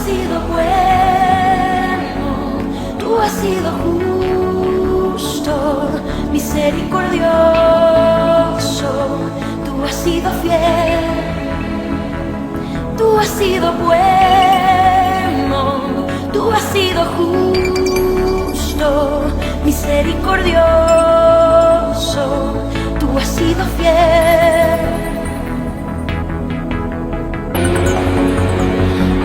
sido bueno, tú has sido justo, misericordioso, tú has sido fiel, tú has sido bueno, tú has sido justo, misericordioso, tú has sido fiel.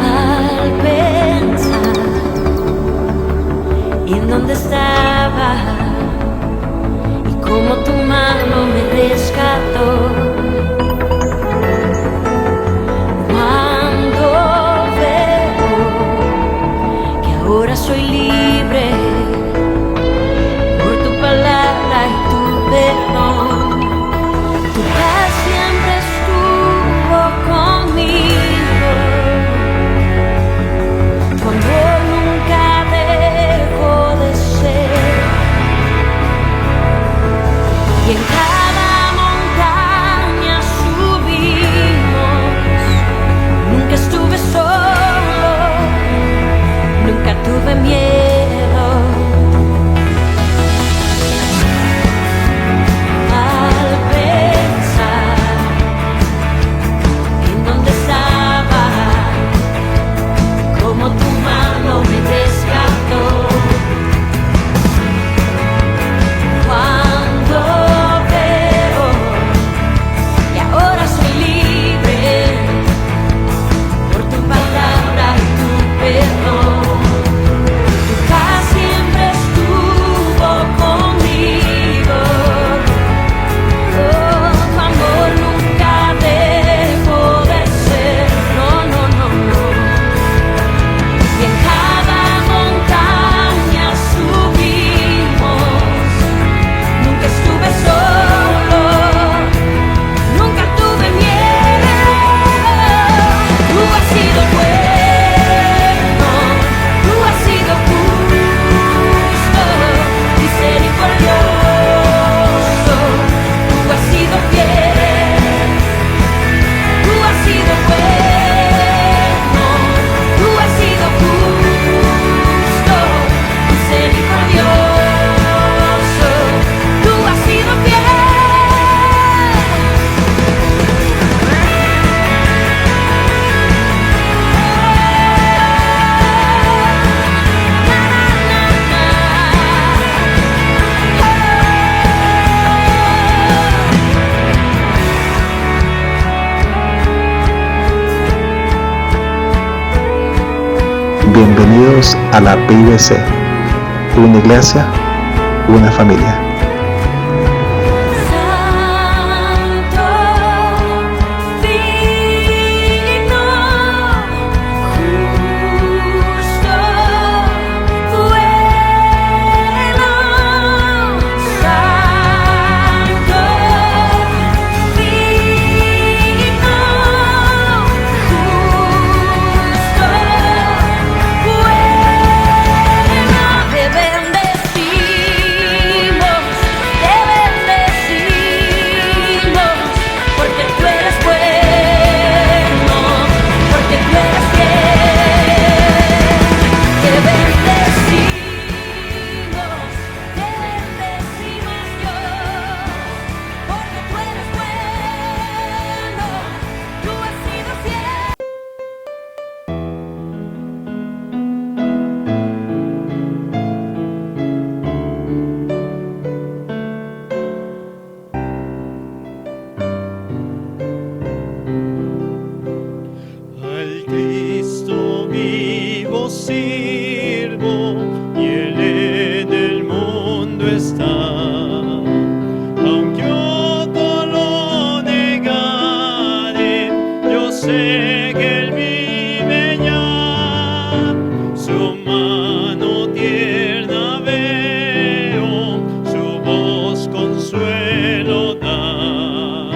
Al pensar en dónde estaba y cómo tu mano me rescató, cuando veo que ahora soy libre por tu palabra y tu perdón, tu paz siempre estuvo conmigo. Tu amor nunca dejó de ser, y en cada montaña subimos. Nunca estuve solo, nunca tuve miedo. Al pensar en dónde estaba, como tu mano me rescató, cuando veo que ahora soy libre por tu palabra y tu perdón, tu paz siempre estuvo conmigo. Oh, tu amor nunca dejó de ser, no, no, no, no. Y en cada montaña subimos. Nunca estuve solo, nunca tuve miedo. Tú has sido bueno, tú has sido justo, misericordioso, tú has sido fiel, tú has sido bueno, tú has sido justo, misericordioso, tú has sido fiel. Bienvenidos a la PIBC, una iglesia, una familia. Santo, digno, justo, bueno. Santo, digno, justo, bueno. Te bendecimos, porque tú eres bueno, porque tú eres fiel. Te bendecimos, Dios, porque tú eres bueno, tú has sido fiel. Al Cristo vivo sirvo y Él en el mundo está. Aunque otro lo negare, yo sé que Él vive ya. Su mano tierna veo, su voz consuelo da.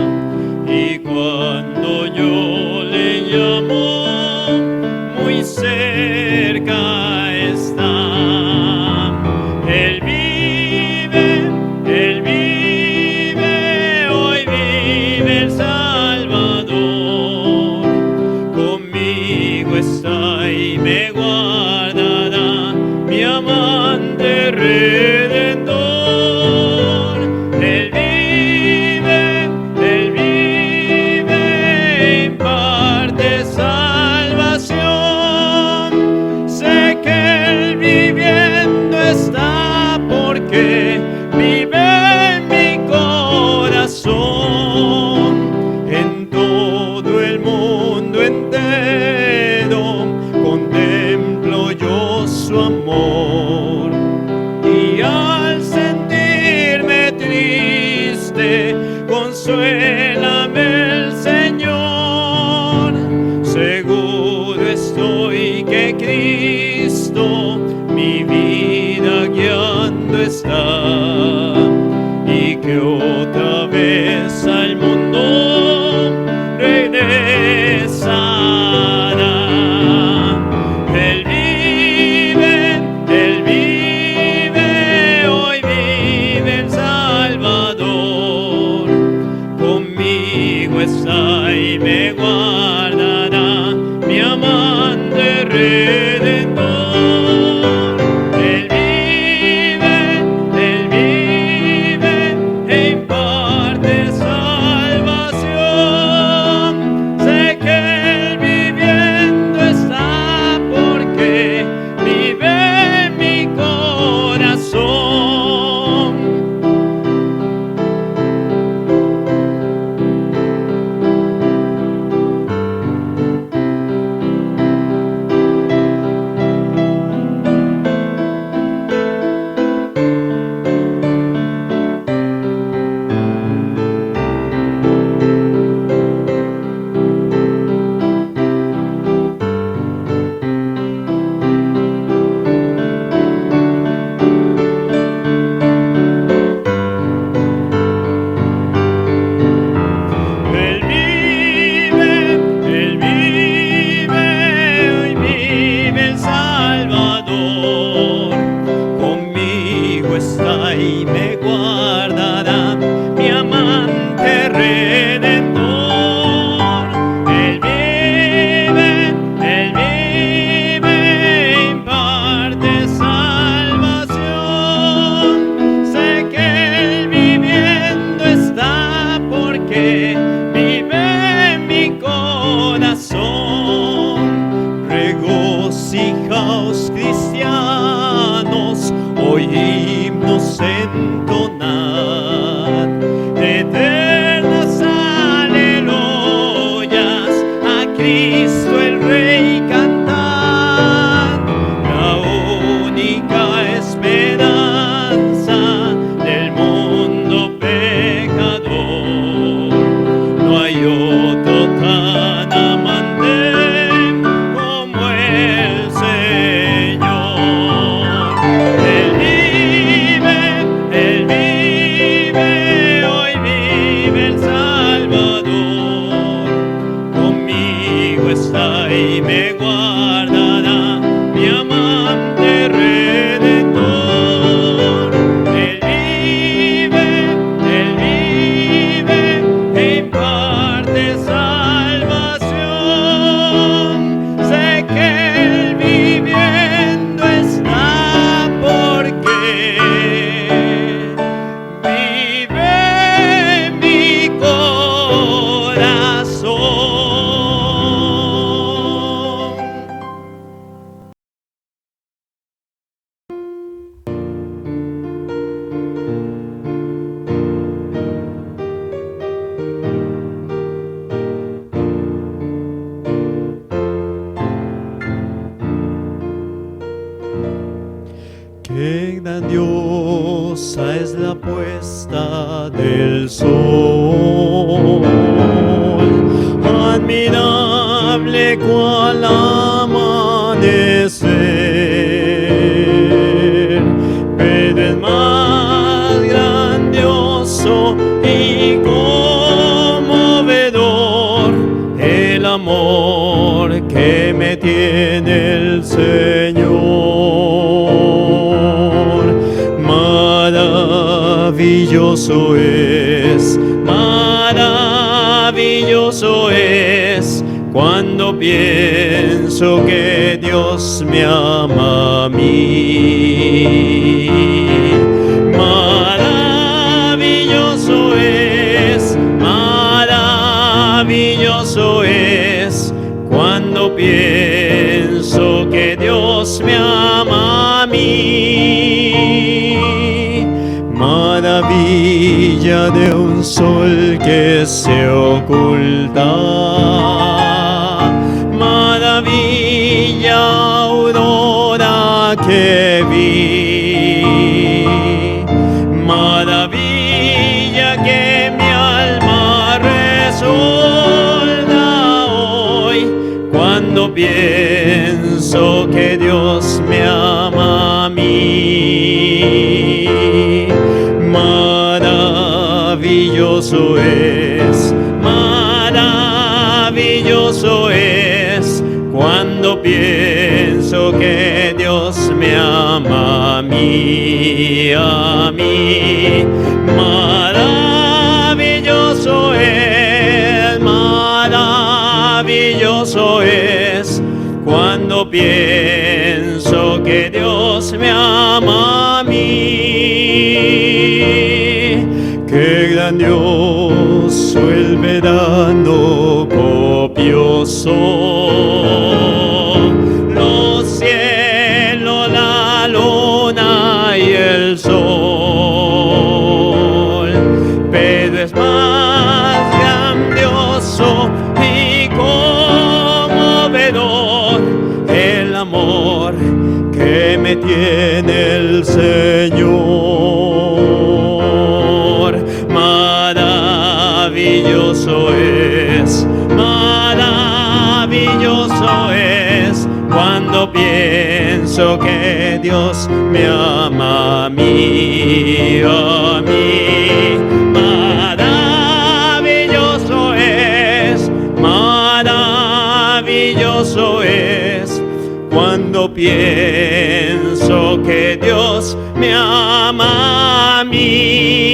Y cuando yo le llamo, muy cerca está. Él vive, hoy vive el Salvador. mi amante redentor. Él vive e imparte salvación. Sé que Él viviendo está porque vive en mi corazón. Él vive, hoy vive el Salvador. Conmigo está y me guardará, mi amante redentor. Él vive, imparte salvación. Sé que Él viviendo está porque vive en mi corazón. Regocijaos, cristianos, hoy himnos entonad, eternas aleluyas, a Cristo el Rey cantad, la única esperanza del mundo pecador. No hay otro tan amante como el Señor. Él vive, hoy vive el Salvador. Conmigo está y me guardará, mi amante redentor. Él vive e imparte salvación. Sé que Él viviendo está porque vive en mi corazón. Qué grandiosa es la puesta del sol, admirable cual amanecer, pero es más grandioso y conmovedor el amor que me tiene el Señor. Maravilloso es cuando pienso que Dios me ama a mí. Maravilloso es cuando pienso que Dios me ama a mí. Maravilla de un sol que se oculta, maravilla aurora que vi, maravilla que mi alma resuelta hoy cuando pienso que Dios me ama a mí. Maravilloso es cuando pienso que Dios me ama a mí, a mí. Maravilloso es cuando pienso que Dios me ama a mí. Qué grandioso el verano copioso, los cielos, la luna y el sol, pero es más grandioso y conmovedor el amor que me tiene el Señor. Maravilloso es cuando pienso que Dios me ama a mí, a mí. Maravilloso es cuando pienso que Dios me ama a mí.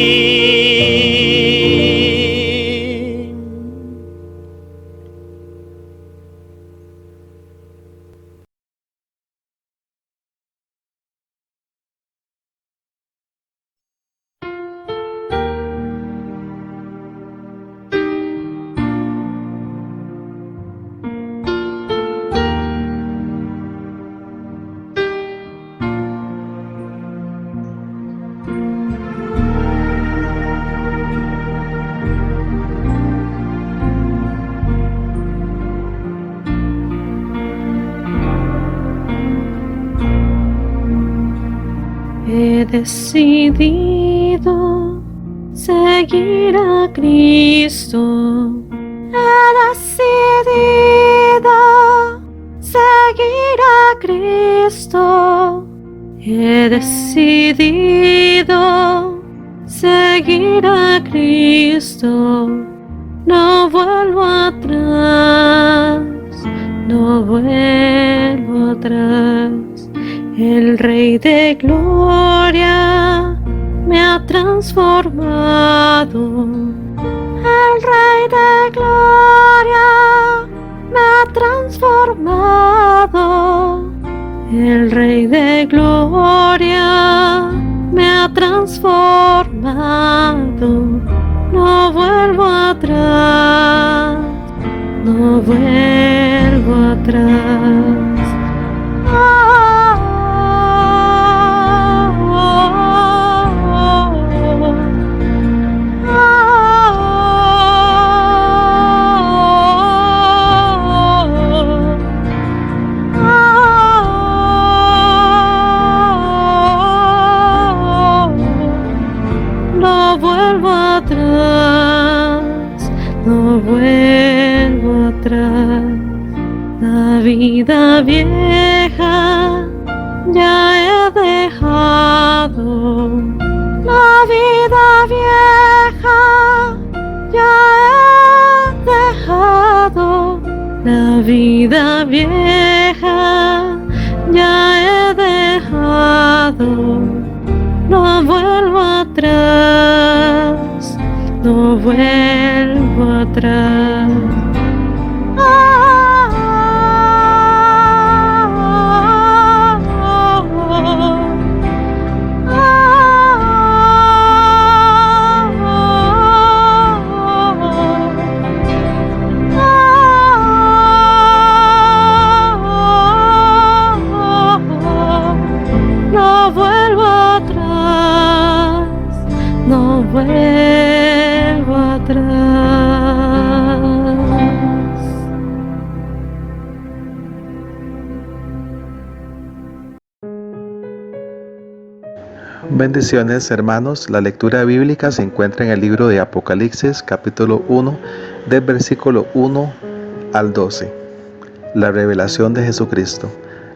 He decidido seguir a Cristo. He decidido seguir a Cristo. He decidido seguir a Cristo. No vuelvo atrás, no vuelvo atrás. El Rey de Gloria me ha transformado. El Rey de Gloria me ha transformado. El Rey de Gloria me ha transformado. No vuelvo atrás, no vuelvo atrás. No vuelvo atrás. La vida vieja ya he dejado. La vida vieja ya he dejado. La vida vieja ya he dejado. No vuelvo atrás, no vuelvo atrás. No vuelvo atrás, no vuelvo atrás. Bendiciones, hermanos. La lectura bíblica se encuentra en el libro de Apocalipsis, capítulo 1, del versículo 1 al 12. La revelación de Jesucristo.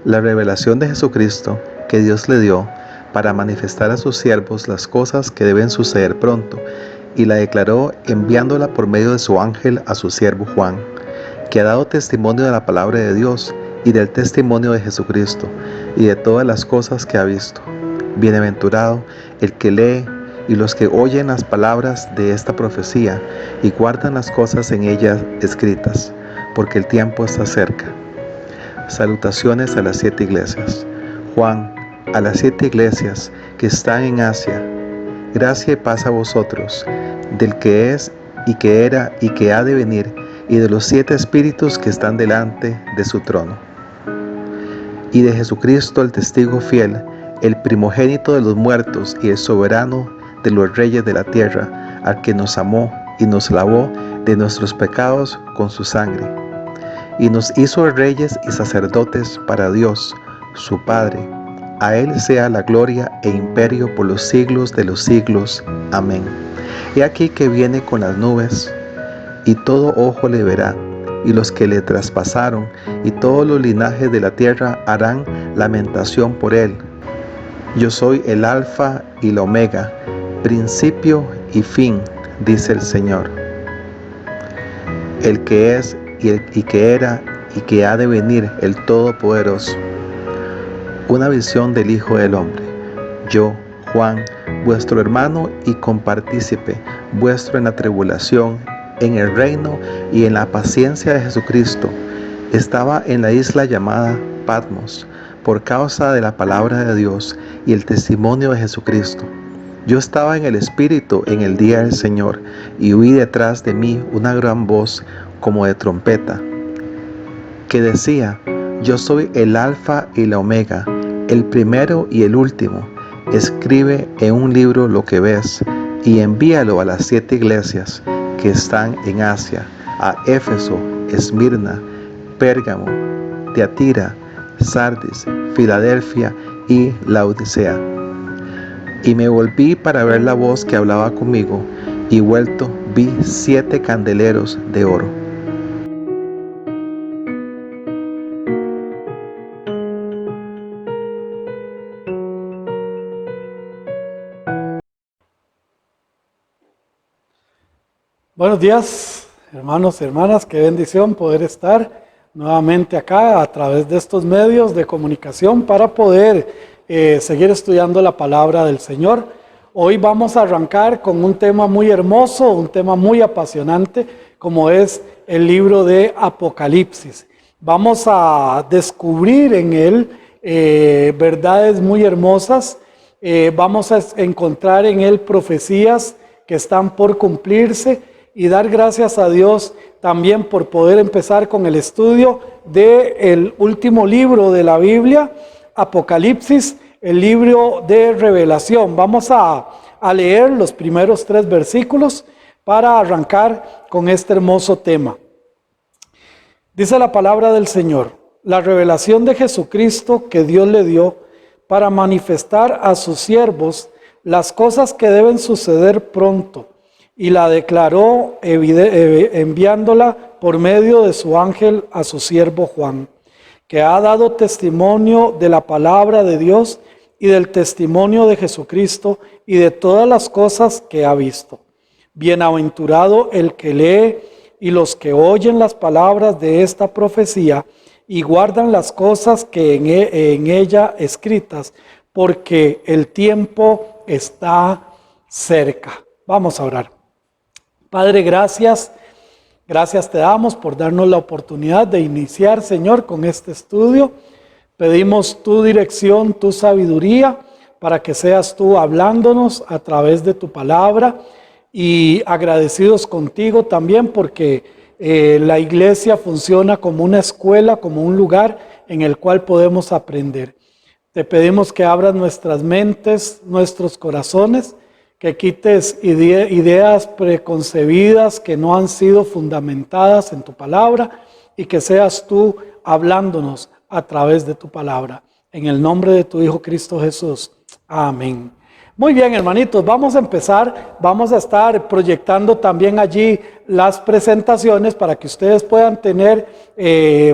La revelación de Jesucristo que Dios le dio para manifestar a sus siervos las cosas que deben suceder pronto, y la declaró enviándola por medio de su ángel a su siervo Juan, que ha dado testimonio de la palabra de Dios y del testimonio de Jesucristo y de todas las cosas que ha visto. Bienaventurado el que lee y los que oyen las palabras de esta profecía y guardan las cosas en ellas escritas, porque el tiempo está cerca. Salutaciones a las 7 iglesias. Juan, a las 7 iglesias que están en Asia, gracia y paz a vosotros, del que es y que era y que ha de venir, y de los 7 espíritus que están delante de su trono, y de Jesucristo el testigo fiel, el primogénito de los muertos y el soberano de los reyes de la tierra, al que nos amó y nos lavó de nuestros pecados con su sangre, y nos hizo reyes y sacerdotes para Dios, su Padre. A Él sea la gloria e imperio por los siglos de los siglos. Amén. He aquí que viene con las nubes, y todo ojo le verá, y los que le traspasaron, y todos los linajes de la tierra harán lamentación por Él. Yo soy el Alfa y la Omega, principio y fin, dice el Señor, el que es y que era y que ha de venir, el Todopoderoso. Una visión del Hijo del Hombre. Yo, Juan, vuestro hermano y compartícipe vuestro en la tribulación, en el reino y en la paciencia de Jesucristo, estaba en la isla llamada Patmos, por causa de la palabra de Dios y el testimonio de Jesucristo. Yo estaba en el Espíritu en el día del Señor, y oí detrás de mí una gran voz como de trompeta, que decía: Yo soy el Alfa y la Omega, el primero y el último. Escribe en un libro lo que ves, y envíalo a las 7 iglesias que están en Asia, a Éfeso, Esmirna, Pérgamo, Tiatira, Sardis, Filadelfia y Laodicea. Y me volví para ver la voz que hablaba conmigo, y vuelto vi 7 candeleros de oro. Buenos días, hermanos y hermanas, qué bendición poder estar nuevamente acá a través de estos medios de comunicación para poder seguir estudiando la palabra del Señor. Hoy vamos a arrancar con un tema muy hermoso, un tema muy apasionante, como es el libro de Apocalipsis. Vamos a descubrir en él verdades muy hermosas, vamos a encontrar en él profecías que están por cumplirse, y dar gracias a Dios también por poder empezar con el estudio del último libro de la Biblia, Apocalipsis, el libro de Revelación. Vamos a leer los primeros 3 versículos para arrancar con este hermoso tema. Dice la palabra del Señor: la revelación de Jesucristo que Dios le dio para manifestar a sus siervos las cosas que deben suceder pronto, y la declaró enviándola por medio de su ángel a su siervo Juan, que ha dado testimonio de la palabra de Dios y del testimonio de Jesucristo y de todas las cosas que ha visto. Bienaventurado el que lee y los que oyen las palabras de esta profecía y guardan las cosas que en ella escritas, porque el tiempo está cerca. Vamos a orar. Padre, gracias te damos por darnos la oportunidad de iniciar, Señor, con este estudio. Pedimos tu dirección, tu sabiduría, para que seas tú hablándonos a través de tu palabra, y agradecidos contigo también porque la iglesia funciona como una escuela, como un lugar en el cual podemos aprender. Te pedimos que abras nuestras mentes, nuestros corazones, que quites ideas preconcebidas que no han sido fundamentadas en tu palabra, y que seas tú hablándonos a través de tu palabra. En el nombre de tu Hijo Cristo Jesús. Amén. Muy bien, hermanitos, vamos a empezar. Vamos a estar proyectando también allí las presentaciones para que ustedes puedan tener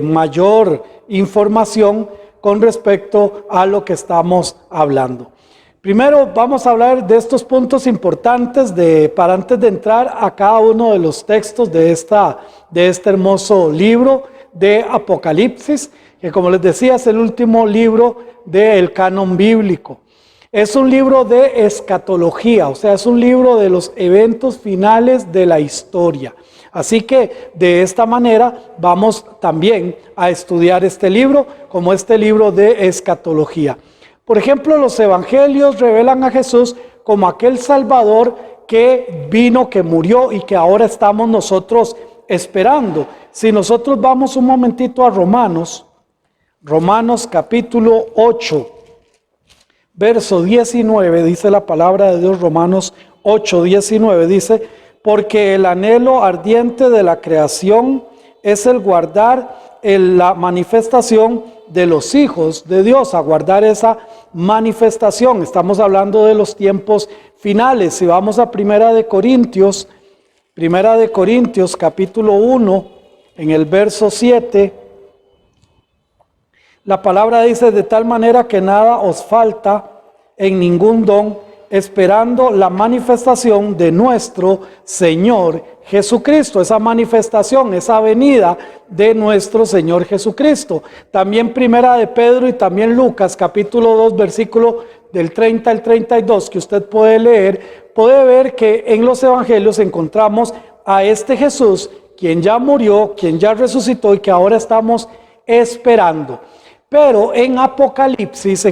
mayor información con respecto a lo que estamos hablando. Primero vamos a hablar de estos puntos importantes para antes de entrar a cada uno de los textos de este hermoso libro de Apocalipsis, que, como les decía, es el último libro del canon bíblico. Es un libro de escatología, o sea, es un libro de los eventos finales de la historia. Así que de esta manera vamos también a estudiar este libro como este libro de escatología. Por ejemplo, los evangelios revelan a Jesús como aquel Salvador que vino, que murió y que ahora estamos nosotros esperando. Si nosotros vamos un momentito a Romanos capítulo 8, verso 19, dice la palabra de Dios. Romanos 8, 19 dice: porque el anhelo ardiente de la creación es el guardar la manifestación de los hijos de Dios, aguardar esa manifestación. Estamos hablando de los tiempos finales. Si vamos a Primera de Corintios capítulo 1, en el verso 7, la palabra dice: de tal manera que nada os falta en ningún don, esperando la manifestación de nuestro Señor Jesucristo. Esa manifestación, esa venida de nuestro Señor Jesucristo. También Primera de Pedro y también Lucas capítulo 2, versículo del 30 al 32, que usted puede leer, puede ver que en los evangelios encontramos a este Jesús, quien ya murió, quien ya resucitó y que ahora estamos esperando. Pero en Apocalipsis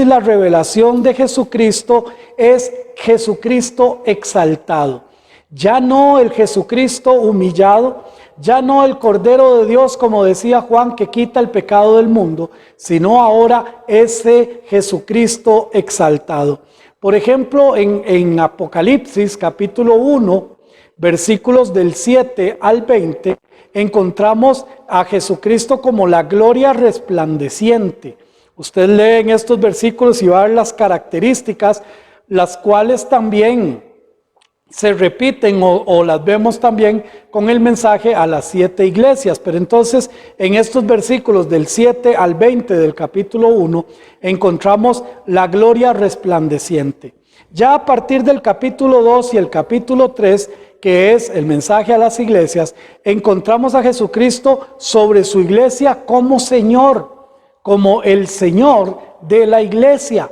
la revelación de Jesucristo es Jesucristo exaltado. Ya no el Jesucristo humillado, ya no el Cordero de Dios, como decía Juan, que quita el pecado del mundo, sino ahora ese Jesucristo exaltado. Por ejemplo, en Apocalipsis capítulo 1, versículos del 7 al 20, encontramos a Jesucristo como la gloria resplandeciente. Usted lee en estos versículos y va a ver las características, las cuales también se repiten o las vemos también con el mensaje a las 7 iglesias. Pero entonces en estos versículos del 7 al 20 del capítulo 1 encontramos la gloria resplandeciente. Ya a partir del capítulo 2 y el capítulo 3, que es el mensaje a las iglesias, encontramos a Jesucristo sobre su iglesia como Señor, como el Señor de la iglesia.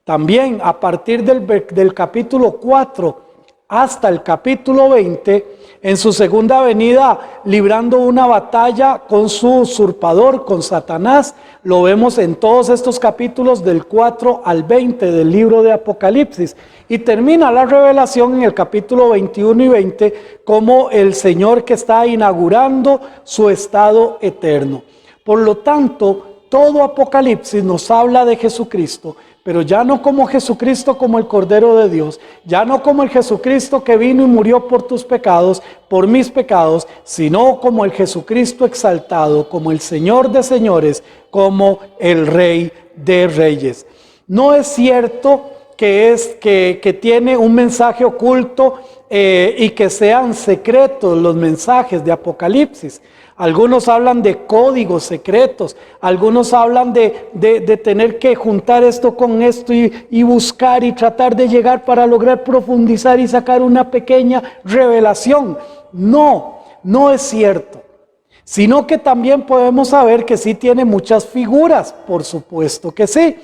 También a partir del capítulo 4 hasta el capítulo 20, en su segunda venida, librando una batalla con su usurpador, con Satanás. Lo vemos en todos estos capítulos del 4 al 20 del libro de Apocalipsis. Y termina la revelación en el capítulo 21 y 20 como el Señor que está inaugurando su estado eterno. Por lo tanto, todo Apocalipsis nos habla de Jesucristo, pero ya no como Jesucristo como el Cordero de Dios, ya no como el Jesucristo que vino y murió por tus pecados, por mis pecados, sino como el Jesucristo exaltado, como el Señor de señores, como el Rey de reyes. No es cierto que tiene un mensaje oculto y que sean secretos los mensajes de Apocalipsis. Algunos hablan de códigos secretos, algunos hablan de tener que juntar esto con esto y buscar y tratar de llegar para lograr profundizar y sacar una pequeña revelación. No es cierto. Sino que también podemos saber que sí tiene muchas figuras, por supuesto que sí.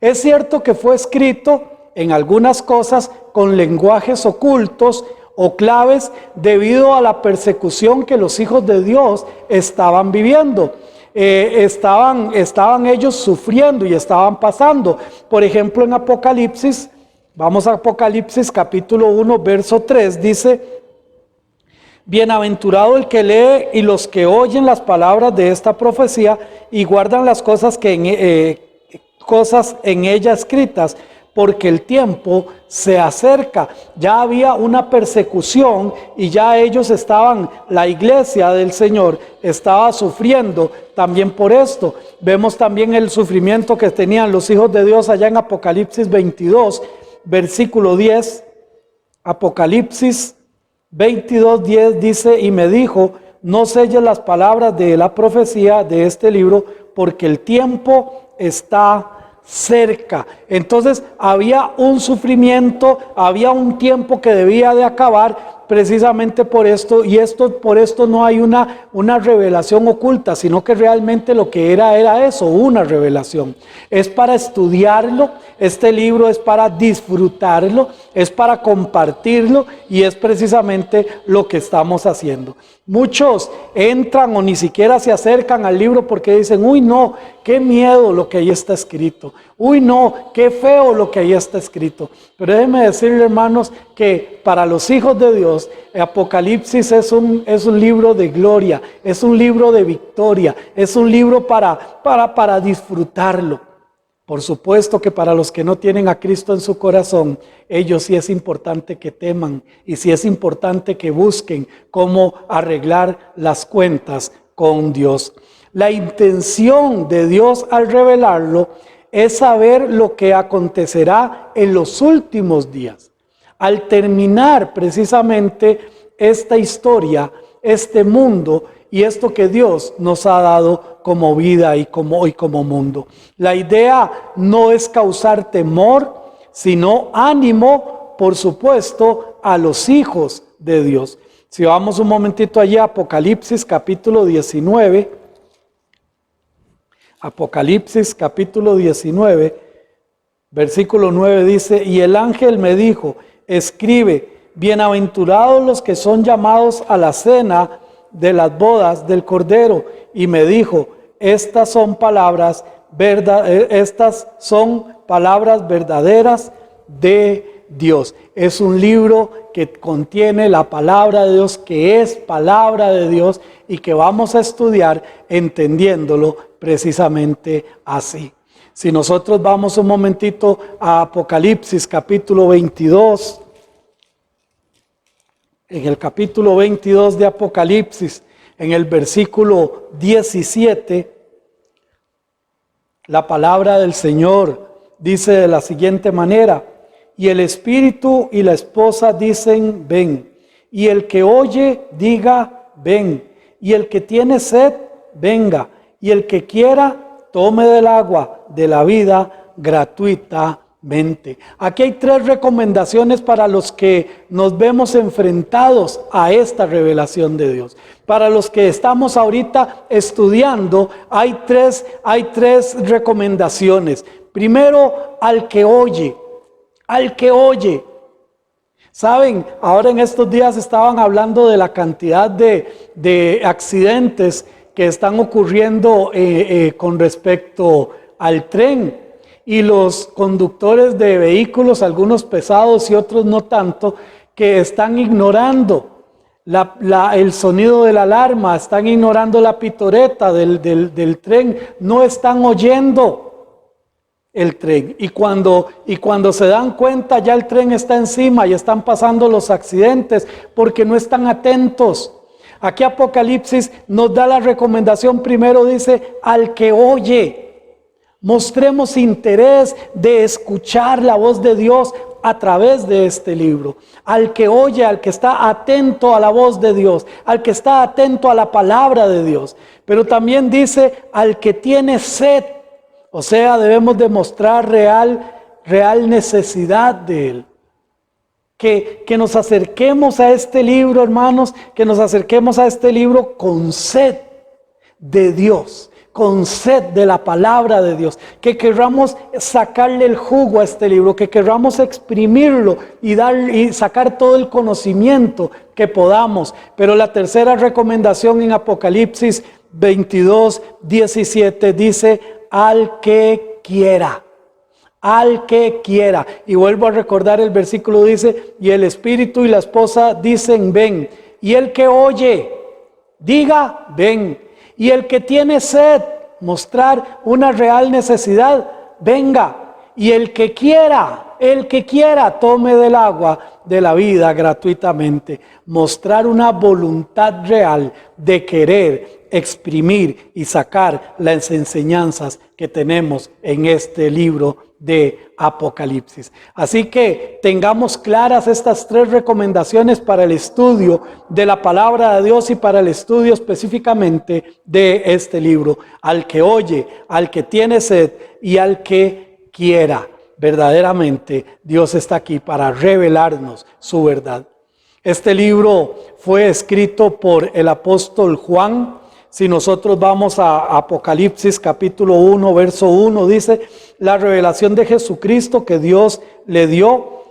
Es cierto que fue escrito en algunas cosas con lenguajes ocultos o claves debido a la persecución que los hijos de Dios estaban viviendo. Estaban ellos sufriendo y estaban pasando. Por ejemplo, en Apocalipsis, vamos a Apocalipsis capítulo 1, verso 3, dice: bienaventurado el que lee y los que oyen las palabras de esta profecía y guardan las cosas en ella escritas, porque el tiempo se acerca. Ya había una persecución y ya ellos estaban, la iglesia del Señor estaba sufriendo también por esto. Vemos también el sufrimiento que tenían los hijos de Dios allá en Apocalipsis 22, versículo 10. Apocalipsis 22, 10 dice: y me dijo, no selles las palabras de la profecía de este libro, porque el tiempo está cerca. Entonces había un sufrimiento, había un tiempo que debía de acabar, precisamente por esto, y por esto no hay una revelación oculta, sino que realmente lo que era eso, una revelación. Es para estudiarlo, este libro es para disfrutarlo, es para compartirlo, y es precisamente lo que estamos haciendo. Muchos entran o ni siquiera se acercan al libro porque dicen, uy no, qué miedo lo que ahí está escrito, uy no, qué feo lo que ahí está escrito. Pero déjenme decirle, hermanos, que para los hijos de Dios, Apocalipsis es un libro de gloria, es un libro de victoria, es un libro para disfrutarlo. Por supuesto que para los que no tienen a Cristo en su corazón, ellos sí es importante que teman y sí es importante que busquen cómo arreglar las cuentas con Dios. La intención de Dios al revelarlo es saber lo que acontecerá en los últimos días. Al terminar precisamente esta historia, este mundo y esto que Dios nos ha dado como vida y como mundo. La idea no es causar temor, sino ánimo, por supuesto, a los hijos de Dios. Si vamos un momentito allí a Apocalipsis capítulo 19, Apocalipsis capítulo 19, versículo 9 dice, y el ángel me dijo, escribe, bienaventurados los que son llamados a la cena de las bodas del Cordero. Y me dijo, estas son palabras verdaderas de Dios. Es un libro que contiene la palabra de Dios, que es palabra de Dios y que vamos a estudiar entendiéndolo precisamente así. Si nosotros vamos un momentito a Apocalipsis capítulo 22, en el capítulo 22 de Apocalipsis, en el versículo 17, la palabra del Señor dice de la siguiente manera, y el espíritu y la esposa dicen, ven, y el que oye, diga, ven, y el que tiene sed, venga, y el que quiera, tome del agua de la vida gratuitamente. Aquí hay 3 recomendaciones para los que nos vemos enfrentados a esta revelación de Dios. Para los que estamos ahorita estudiando, hay tres recomendaciones. Primero, al que oye. Saben, ahora en estos días estaban hablando de la cantidad de accidentes que están ocurriendo con respecto al tren. Y los conductores de vehículos, algunos pesados y otros no tanto, que están ignorando el sonido de la alarma, están ignorando la pitoreta del tren, no están oyendo el tren. Y cuando se dan cuenta, ya el tren está encima y están pasando los accidentes porque no están atentos. Aquí Apocalipsis nos da la recomendación, primero dice, al que oye. Mostremos interés de escuchar la voz de Dios a través de este libro. Al que oye, al que está atento a la voz de Dios, al que está atento a la palabra de Dios. Pero también dice al que tiene sed. O sea, debemos demostrar real necesidad de Él. Que nos acerquemos a este libro, hermanos, que nos acerquemos a este libro con sed de Dios, con sed de la palabra de Dios, que querramos sacarle el jugo a este libro, que querramos exprimirlo y sacar todo el conocimiento que podamos. Pero la tercera recomendación en Apocalipsis 22, 17 dice, al que quiera. Al que quiera. Y vuelvo a recordar el versículo, dice, y el espíritu y la esposa dicen, ven. Y el que oye, diga, ven. Y el que tiene sed, mostrar una real necesidad, venga. Y el que quiera, tome del agua de la vida gratuitamente. Mostrar una voluntad real de querer exprimir y sacar las enseñanzas que tenemos en este libro de Apocalipsis. Así que tengamos claras estas 3 recomendaciones para el estudio de la palabra de Dios y para el estudio específicamente de este libro. Al que oye, al que tiene sed y al que quiera. Verdaderamente Dios está aquí para revelarnos su verdad. Este libro fue escrito por el apóstol Juan. Si nosotros vamos a Apocalipsis capítulo 1, verso 1, dice: la revelación de Jesucristo que Dios le dio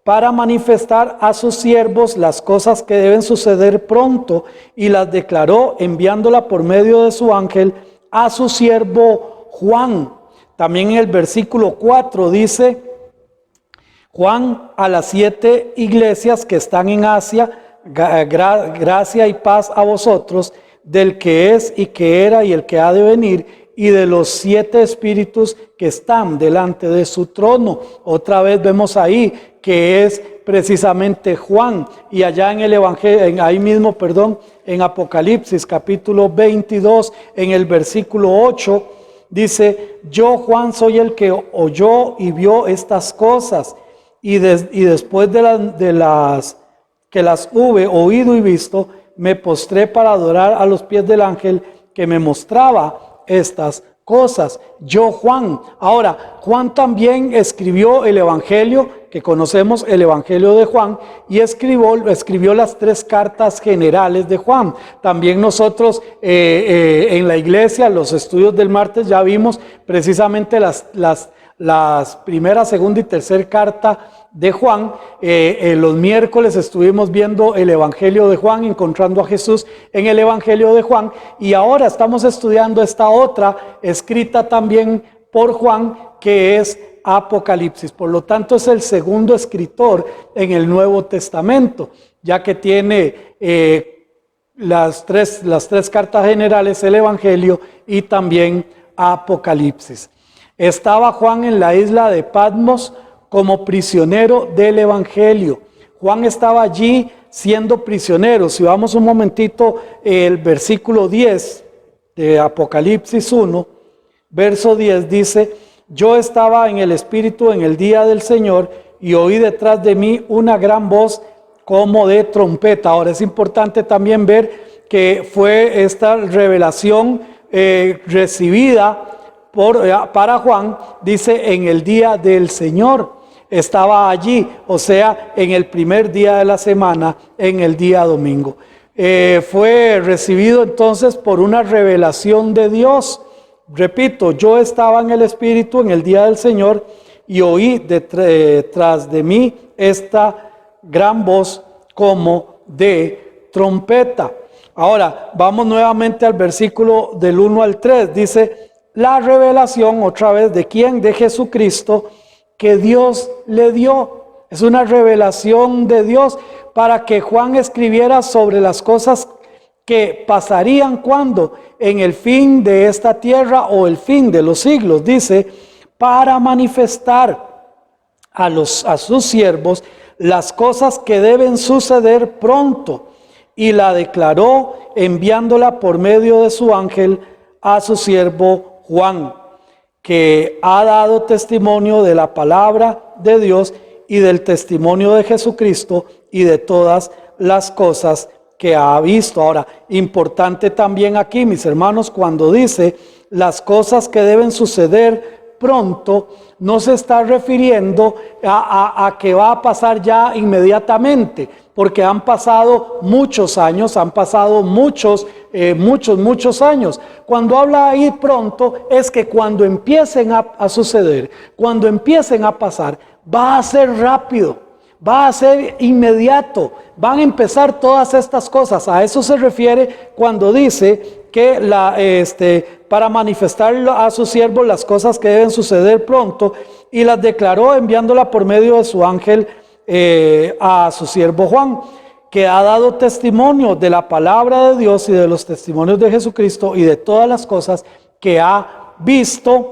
para manifestar a sus siervos las cosas que deben suceder pronto, y las declaró enviándola por medio de su ángel a su siervo Juan. También en el versículo 4 dice: Juan, a las 7 iglesias que están en Asia, gracia y paz a vosotros, del que es y que era y el que ha de venir, y de los 7 espíritus que están delante de su trono. Otra vez vemos ahí que es precisamente Juan. Y allá en el Evangelio, ahí mismo, en Apocalipsis capítulo 22, en el versículo 8, dice: yo, Juan, soy el que oyó y vio estas cosas, y después de las que las hube oído y visto, me postré para adorar a los pies del ángel que me mostraba estas cosas. Yo, Juan. Ahora, Juan también escribió el Evangelio, que conocemos, el Evangelio de Juan, y escribió las 3 cartas generales de Juan. También nosotros en la iglesia, los estudios del martes, ya vimos precisamente las primera, segunda y tercera carta de Juan. Los miércoles estuvimos viendo el Evangelio de Juan, encontrando a Jesús en el Evangelio de Juan, y ahora estamos estudiando esta otra, escrita también por Juan, que es Apocalipsis. Por lo tanto, es el segundo escritor en el Nuevo Testamento, ya que tiene las tres cartas generales, el Evangelio y también Apocalipsis. Estaba Juan en la isla de Patmos como prisionero del Evangelio. Juan estaba allí siendo prisionero. Si vamos un momentito, el versículo 10 de Apocalipsis 1, verso 10 dice: yo estaba en el Espíritu en el día del Señor, y oí detrás de mí una gran voz como de trompeta. Ahora es importante también ver que fue esta revelación recibida para Juan, dice, en el día del Señor. Estaba allí, o sea, en el primer día de la semana, en el día domingo. Fue recibido entonces por una revelación de Dios. Repito, yo estaba en el Espíritu en el día del Señor, y oí detrás de mí esta gran voz como de trompeta. Ahora, vamos nuevamente al versículo del 1 al 3. Dice: la revelación, otra vez, ¿de quién? De Jesucristo, que Dios le dio. Es una revelación de Dios para que Juan escribiera sobre las cosas que pasarían cuando, en el fin de esta tierra o el fin de los siglos. Dice: para manifestar a sus siervos las cosas que deben suceder pronto, y la declaró enviándola por medio de su ángel a su siervo Juan, que ha dado testimonio de la palabra de Dios y del testimonio de Jesucristo y de todas las cosas que ha visto. Ahora, importante también aquí, mis hermanos, cuando dice las cosas que deben suceder pronto, no se está refiriendo a que va a pasar ya inmediatamente, porque han pasado muchos años, han pasado muchos años. Cuando habla ahí pronto, es que cuando empiecen a suceder, cuando empiecen a pasar, va a ser rápido, va a ser inmediato, van a empezar todas estas cosas. A eso se refiere cuando dice que para manifestar a sus siervos las cosas que deben suceder pronto, y las declaró enviándola por medio de su ángel a su siervo Juan, que ha dado testimonio de la palabra de Dios y de los testimonios de Jesucristo y de todas las cosas que ha visto.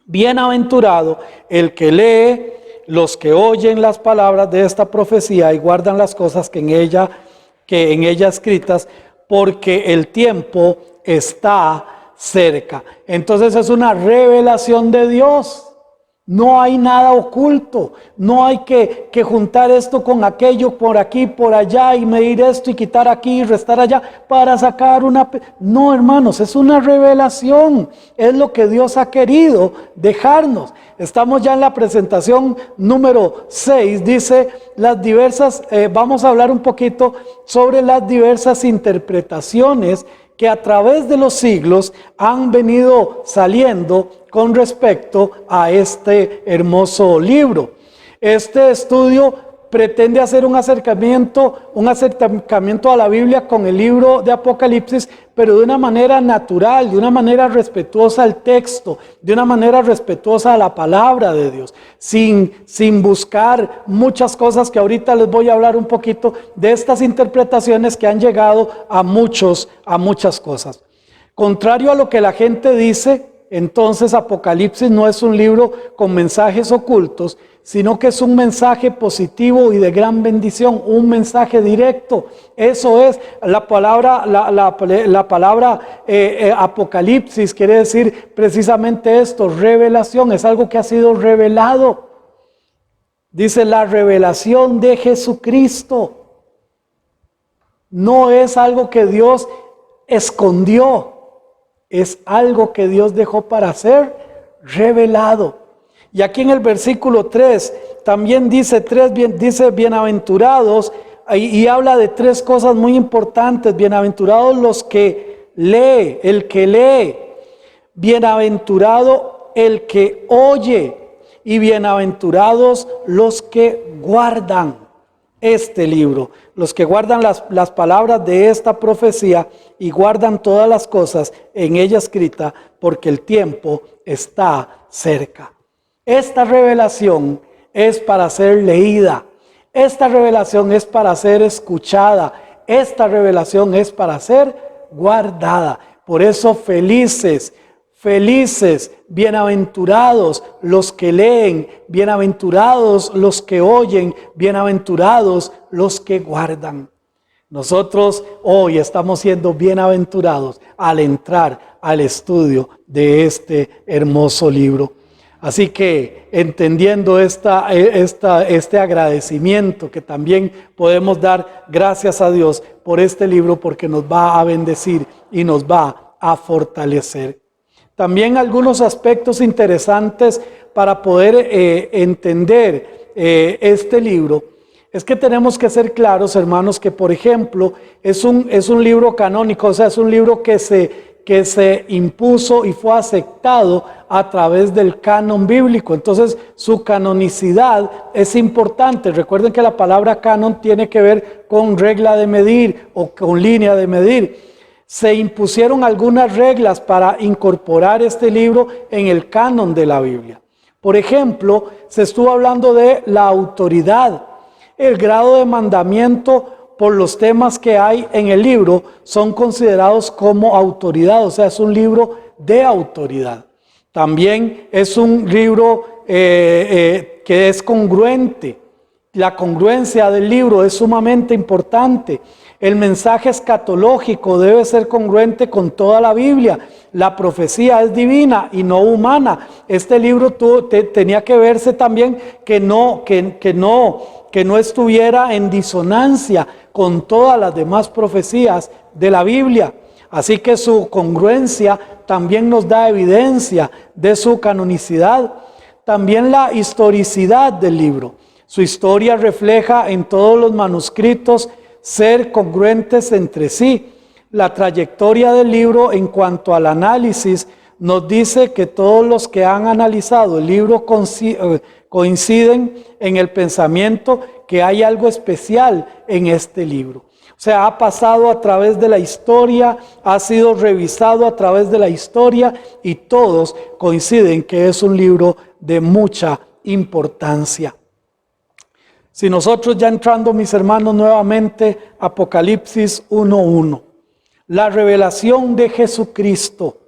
Bienaventurado el que lee, los que oyen las palabras de esta profecía y guardan las cosas que en ella escritas, porque el tiempo está cerca. Entonces es una revelación de Dios. No hay nada oculto, no hay que juntar esto con aquello, por aquí, por allá, y medir esto y quitar aquí y restar allá para sacar una... No, hermanos, es una revelación, es lo que Dios ha querido dejarnos. Estamos ya en la presentación número 6. Dice las diversas, vamos a hablar un poquito sobre las diversas interpretaciones que a través de los siglos han venido saliendo con respecto a este hermoso libro. Este estudio pretende hacer un acercamiento a la Biblia con el libro de Apocalipsis, pero de una manera natural, de una manera respetuosa al texto, de una manera respetuosa a la palabra de Dios, sin buscar muchas cosas que ahorita les voy a hablar un poquito de estas interpretaciones que han llegado a muchas cosas. Contrario a lo que la gente dice, entonces Apocalipsis no es un libro con mensajes ocultos, sino que es un mensaje positivo y de gran bendición, un mensaje directo. Eso es la palabra, la palabra Apocalipsis quiere decir precisamente esto, revelación, es algo que ha sido revelado. Dice la revelación de Jesucristo. No es algo que Dios escondió, es algo que Dios dejó para ser revelado. Y aquí en el versículo 3 también dice bienaventurados, y habla de tres cosas muy importantes. Bienaventurados los que lee, el que lee, bienaventurado el que oye, y bienaventurados los que guardan este libro, los que guardan las palabras de esta profecía y guardan todas las cosas en ella escrita, porque el tiempo está cerca. Esta revelación es para ser leída, esta revelación es para ser escuchada, esta revelación es para ser guardada. Por eso felices, bienaventurados los que leen, bienaventurados los que oyen, bienaventurados los que guardan. Nosotros hoy estamos siendo bienaventurados al entrar al estudio de este hermoso libro. Así que entendiendo este agradecimiento que también podemos dar gracias a Dios por este libro, porque nos va a bendecir y nos va a fortalecer. También algunos aspectos interesantes para poder entender este libro es que tenemos que ser claros, hermanos, que por ejemplo es un libro canónico, o sea, es un libro que se impuso y fue aceptado a través del canon bíblico. Entonces su canonicidad es importante. Recuerden que la palabra canon tiene que ver con regla de medir o con línea de medir. Se impusieron algunas reglas para incorporar este libro en el canon de la Biblia. Por ejemplo, se estuvo hablando de la autoridad. El grado de mandamiento por los temas que hay en el libro son considerados como autoridad, o sea, es un libro de autoridad. También es un libro que es congruente. La congruencia del libro es sumamente importante. El mensaje escatológico debe ser congruente con toda la Biblia. La profecía es divina y no humana. Este libro tenía que verse también que no estuviera en disonancia con todas las demás profecías de la Biblia. Así que su congruencia también nos da evidencia de su canonicidad. También la historicidad del libro. Su historia refleja en todos los manuscritos ser congruentes entre sí. La trayectoria del libro en cuanto al análisis nos dice que todos los que han analizado el libro coinciden en el pensamiento que hay algo especial en este libro. O sea, ha pasado a través de la historia, ha sido revisado a través de la historia y todos coinciden que es un libro de mucha importancia. Si nosotros ya entrando, mis hermanos, nuevamente, Apocalipsis 1:1, la revelación de Jesucristo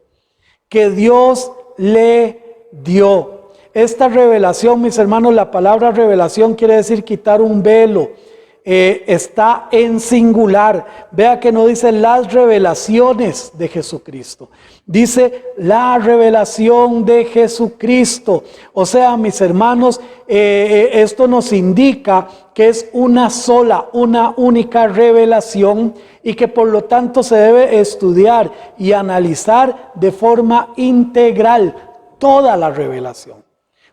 que Dios le dio. Esta revelación, mis hermanos, la palabra revelación quiere decir quitar un velo. Está en singular. Vea que no dice las revelaciones de Jesucristo, dice la revelación de Jesucristo. O sea, mis hermanos, esto nos indica que es una sola, una única revelación y que por lo tanto se debe estudiar y analizar de forma integral toda la revelación.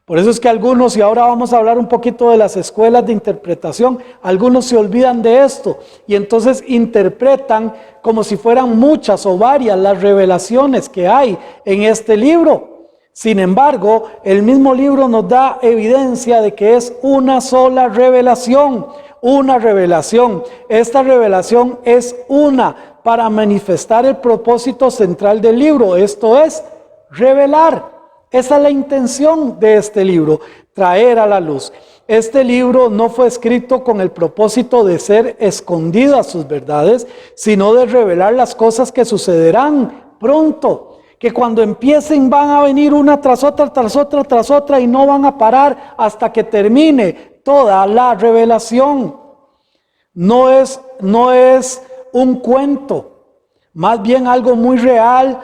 Por eso es que algunos, y ahora vamos a hablar un poquito de las escuelas de interpretación, algunos se olvidan de esto y entonces interpretan como si fueran muchas o varias las revelaciones que hay en este libro. Sin embargo, el mismo libro nos da evidencia de que es una sola revelación, una revelación. Esta revelación es una para manifestar el propósito central del libro, esto es, revelar. Esa es la intención de este libro, traer a la luz. Este libro no fue escrito con el propósito de ser escondidas sus verdades, sino de revelar las cosas que sucederán pronto, que cuando empiecen van a venir una tras otra, tras otra, tras otra y no van a parar hasta que termine toda la revelación. No es un cuento, más bien algo muy real,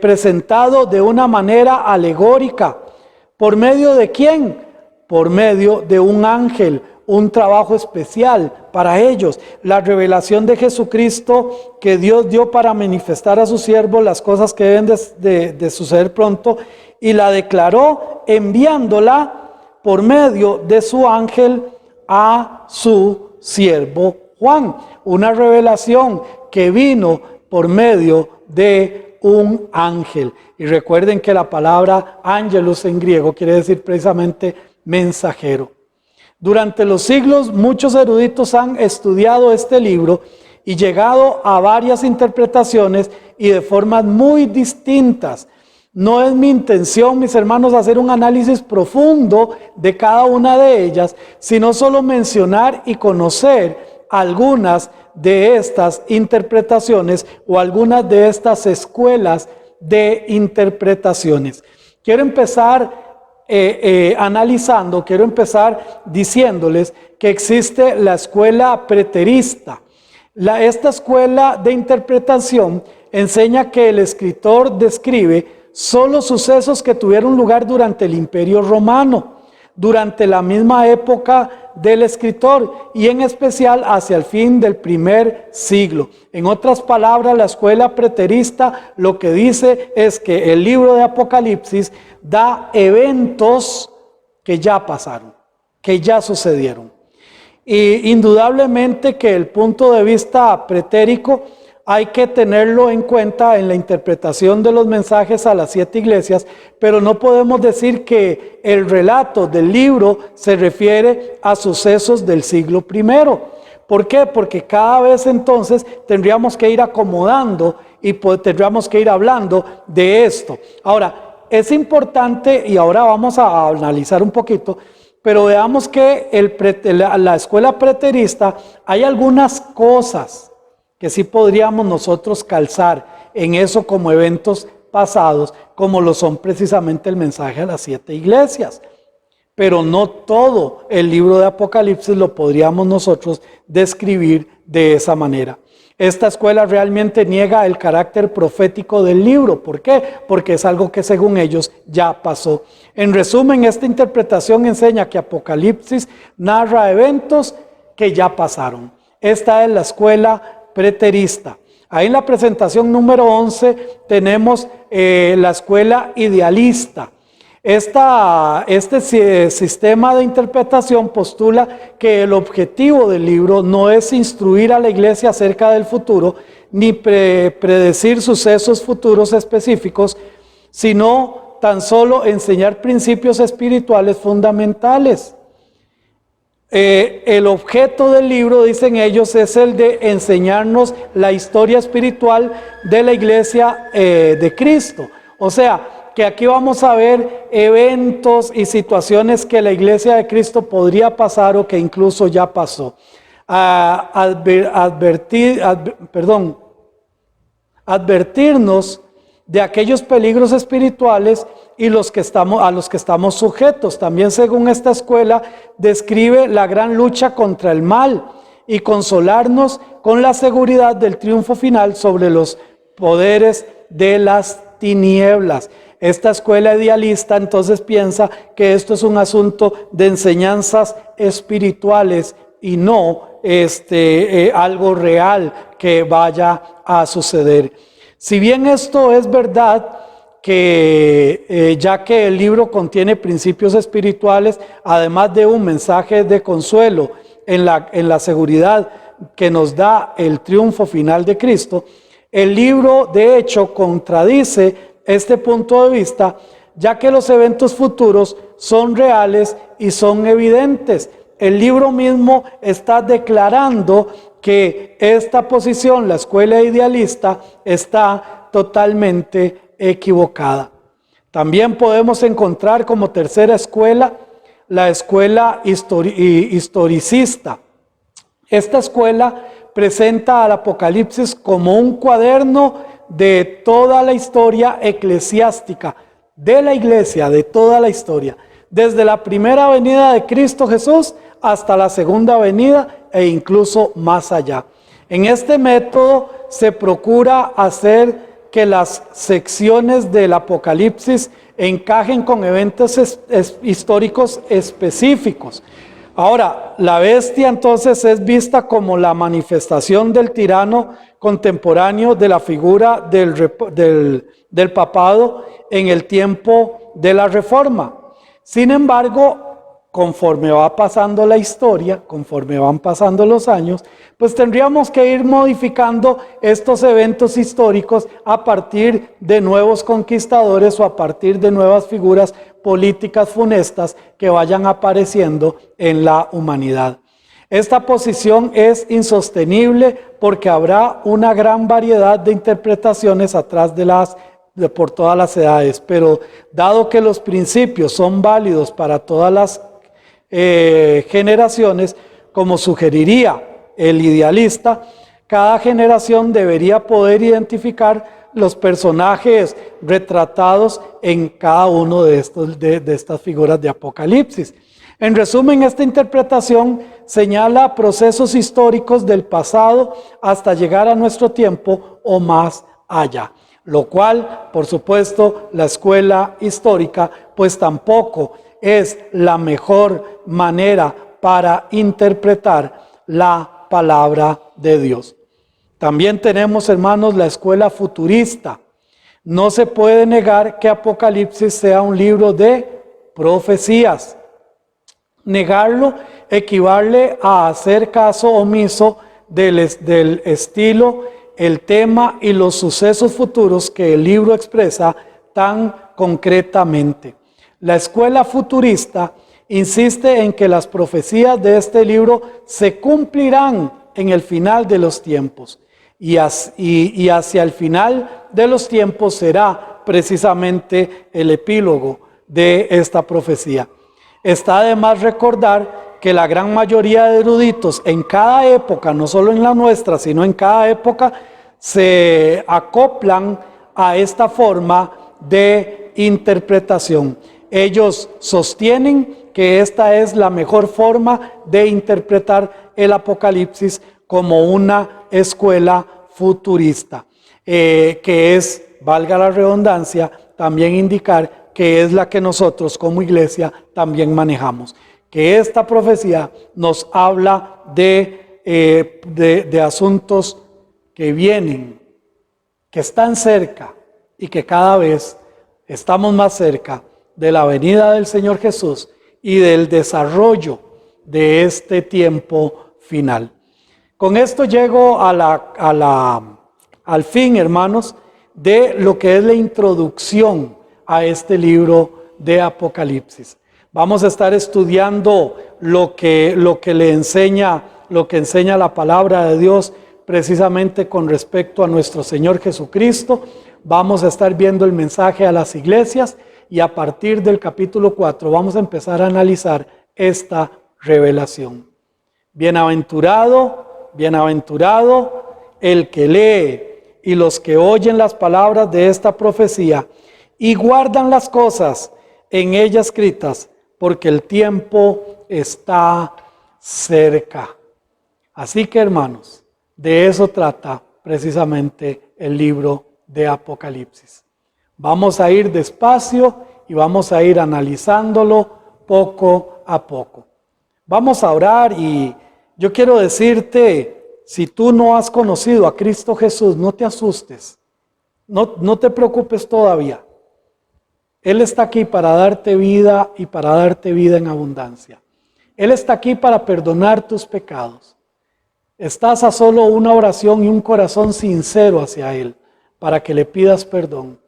presentado de una manera alegórica. ¿Por medio de quién? Por medio de un ángel, un trabajo especial para ellos. La revelación de Jesucristo que Dios dio para manifestar a sus siervos las cosas que deben de suceder pronto, y la declaró enviándola por medio de su ángel a su siervo Juan. Una revelación que vino por medio de un ángel. Y recuerden que la palabra ángelos en griego quiere decir precisamente mensajero. Durante los siglos muchos eruditos han estudiado este libro y llegado a varias interpretaciones y de formas muy distintas. No es mi intención, mis hermanos, hacer un análisis profundo de cada una de ellas, sino solo mencionar y conocer algunas de estas interpretaciones o algunas de estas escuelas de interpretaciones. Quiero empezar analizando, quiero empezar diciéndoles que existe la escuela preterista. Esta escuela de interpretación enseña que el escritor describe solo sucesos que tuvieron lugar durante el Imperio Romano, durante la misma época del escritor y en especial hacia el fin del primer siglo. En otras palabras, la escuela preterista lo que dice es que el libro de Apocalipsis da eventos que ya pasaron, que ya sucedieron. Y indudablemente que el punto de vista pretérico hay que tenerlo en cuenta en la interpretación de los mensajes a las 7 iglesias, pero no podemos decir que el relato del libro se refiere a sucesos del siglo I. ¿Por qué? Porque cada vez entonces tendríamos que ir acomodando y tendríamos que ir hablando de esto. Ahora, es importante, y ahora vamos a analizar un poquito, pero veamos que la escuela preterista hay algunas cosas que sí podríamos nosotros calzar en eso como eventos pasados, como lo son precisamente el mensaje a las 7 iglesias. Pero no todo el libro de Apocalipsis lo podríamos nosotros describir de esa manera. Esta escuela realmente niega el carácter profético del libro. ¿Por qué? Porque es algo que según ellos ya pasó. En resumen, esta interpretación enseña que Apocalipsis narra eventos que ya pasaron. Esta es la escuela preterista. Ahí en la presentación número 11 tenemos la escuela idealista. Este sistema de interpretación postula que el objetivo del libro no es instruir a la iglesia acerca del futuro, ni predecir sucesos futuros específicos, sino tan solo enseñar principios espirituales fundamentales. El objeto del libro, dicen ellos, es el de enseñarnos la historia espiritual de la iglesia de Cristo. O sea, que aquí vamos a ver eventos y situaciones que la iglesia de Cristo podría pasar o que incluso ya pasó. Advertirnos de aquellos peligros espirituales y a los que estamos sujetos. También, según esta escuela, describe la gran lucha contra el mal y consolarnos con la seguridad del triunfo final sobre los poderes de las tinieblas. Esta escuela idealista entonces piensa que esto es un asunto de enseñanzas espirituales y no algo real que vaya a suceder. Si bien esto es verdad, que ya que el libro contiene principios espirituales, además de un mensaje de consuelo en la seguridad que nos da el triunfo final de Cristo, el libro de hecho contradice este punto de vista, ya que los eventos futuros son reales y son evidentes. El libro mismo está declarando que esta posición, la escuela idealista, está totalmente equivocada. También podemos encontrar como tercera escuela la escuela historicista. Esta escuela presenta al Apocalipsis como un cuaderno de toda la historia eclesiástica, de la iglesia, de toda la historia, desde la primera venida de Cristo Jesús hasta la segunda venida e incluso más allá. En este método se procura hacer que las secciones del Apocalipsis encajen con eventos históricos específicos. Ahora, la bestia entonces es vista como la manifestación del tirano contemporáneo de la figura del papado en el tiempo de la Reforma. Sin embargo, conforme va pasando la historia, conforme van pasando los años, pues tendríamos que ir modificando estos eventos históricos a partir de nuevos conquistadores o a partir de nuevas figuras políticas funestas que vayan apareciendo en la humanidad. Esta posición es insostenible porque habrá una gran variedad de interpretaciones atrás por todas las edades, pero dado que los principios son válidos para todas las generaciones, como sugeriría el idealista, cada generación debería poder identificar los personajes retratados en cada uno de estas figuras de Apocalipsis. En resumen, esta interpretación señala procesos históricos del pasado hasta llegar a nuestro tiempo o más allá, lo cual, por supuesto, la escuela histórica pues tampoco es la mejor manera para interpretar la palabra de Dios. También tenemos, hermanos, la escuela futurista. No se puede negar que Apocalipsis sea un libro de profecías. Negarlo equivale a hacer caso omiso del estilo, el tema y los sucesos futuros que el libro expresa tan concretamente. La escuela futurista insiste en que las profecías de este libro se cumplirán en el final de los tiempos y hacia el final de los tiempos será precisamente el epílogo de esta profecía. Está de más recordar que la gran mayoría de eruditos en cada época, no solo en la nuestra, sino en cada época, se acoplan a esta forma de interpretación. Ellos sostienen que esta es la mejor forma de interpretar el Apocalipsis como una escuela futurista, que es, valga la redundancia, también indicar que es la que nosotros como iglesia también manejamos. Que esta profecía nos habla de asuntos que vienen, que están cerca y que cada vez estamos más cerca de la venida del Señor Jesús y del desarrollo de este tiempo final. Con esto llego al fin, hermanos, de lo que es la introducción a este libro de Apocalipsis. Vamos a estar estudiando lo que enseña la palabra de Dios precisamente con respecto a nuestro Señor Jesucristo. Vamos a estar viendo el mensaje a las iglesias y a partir del capítulo 4 vamos a empezar a analizar esta revelación. Bienaventurado el que lee y los que oyen las palabras de esta profecía y guardan las cosas en ella escritas, porque el tiempo está cerca. Así que, hermanos, de eso trata precisamente el libro de Apocalipsis. Vamos a ir despacio y vamos a ir analizándolo poco a poco. Vamos a orar y yo quiero decirte, si tú no has conocido a Cristo Jesús, no te asustes, no te preocupes todavía. Él está aquí para darte vida y para darte vida en abundancia. Él está aquí para perdonar tus pecados. Estás a solo una oración y un corazón sincero hacia Él para que le pidas perdón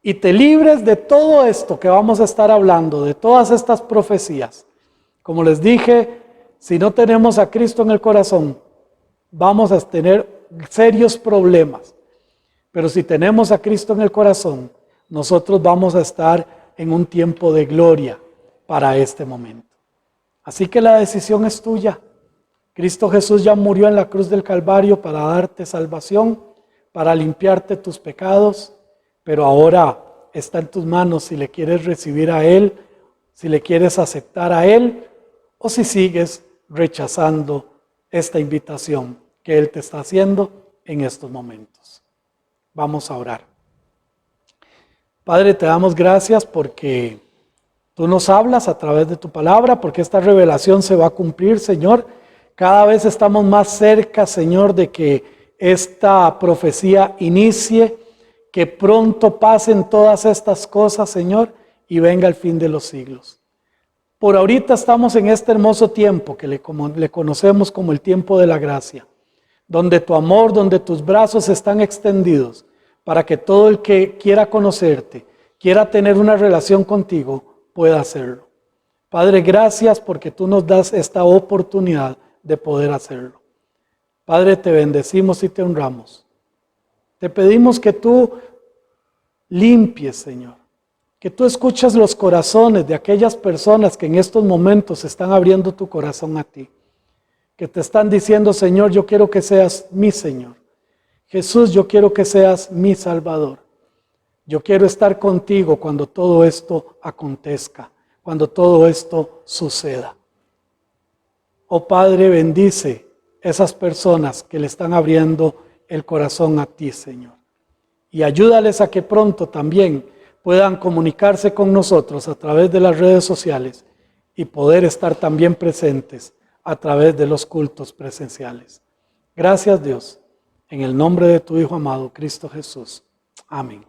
y te libres de todo esto que vamos a estar hablando, de todas estas profecías. Como les dije, si no tenemos a Cristo en el corazón, vamos a tener serios problemas. Pero si tenemos a Cristo en el corazón, nosotros vamos a estar en un tiempo de gloria para este momento. Así que la decisión es tuya. Cristo Jesús ya murió en la cruz del Calvario para darte salvación, para limpiarte tus pecados, pero ahora está en tus manos si le quieres recibir a Él, si le quieres aceptar a Él, o si sigues rechazando esta invitación que Él te está haciendo en estos momentos. Vamos a orar. Padre, te damos gracias porque tú nos hablas a través de tu palabra, porque esta revelación se va a cumplir, Señor. Cada vez estamos más cerca, Señor, de que esta profecía inicie, que pronto pasen todas estas cosas, Señor, y venga el fin de los siglos. Por ahorita estamos en este hermoso tiempo que le conocemos como el tiempo de la gracia, donde tu amor, donde tus brazos están extendidos para que todo el que quiera conocerte, quiera tener una relación contigo, pueda hacerlo. Padre, gracias porque tú nos das esta oportunidad de poder hacerlo. Padre, te bendecimos y te honramos. Te pedimos que tú limpies, Señor, que tú escuches los corazones de aquellas personas que en estos momentos están abriendo tu corazón a ti, que te están diciendo, Señor, yo quiero que seas mi Señor. Jesús, yo quiero que seas mi Salvador. Yo quiero estar contigo cuando todo esto acontezca, cuando todo esto suceda. Oh Padre, bendice esas personas que le están abriendo el corazón a ti, Señor. Y ayúdales a que pronto también puedan comunicarse con nosotros a través de las redes sociales y poder estar también presentes a través de los cultos presenciales. Gracias, Dios, en el nombre de tu Hijo amado, Cristo Jesús. Amén.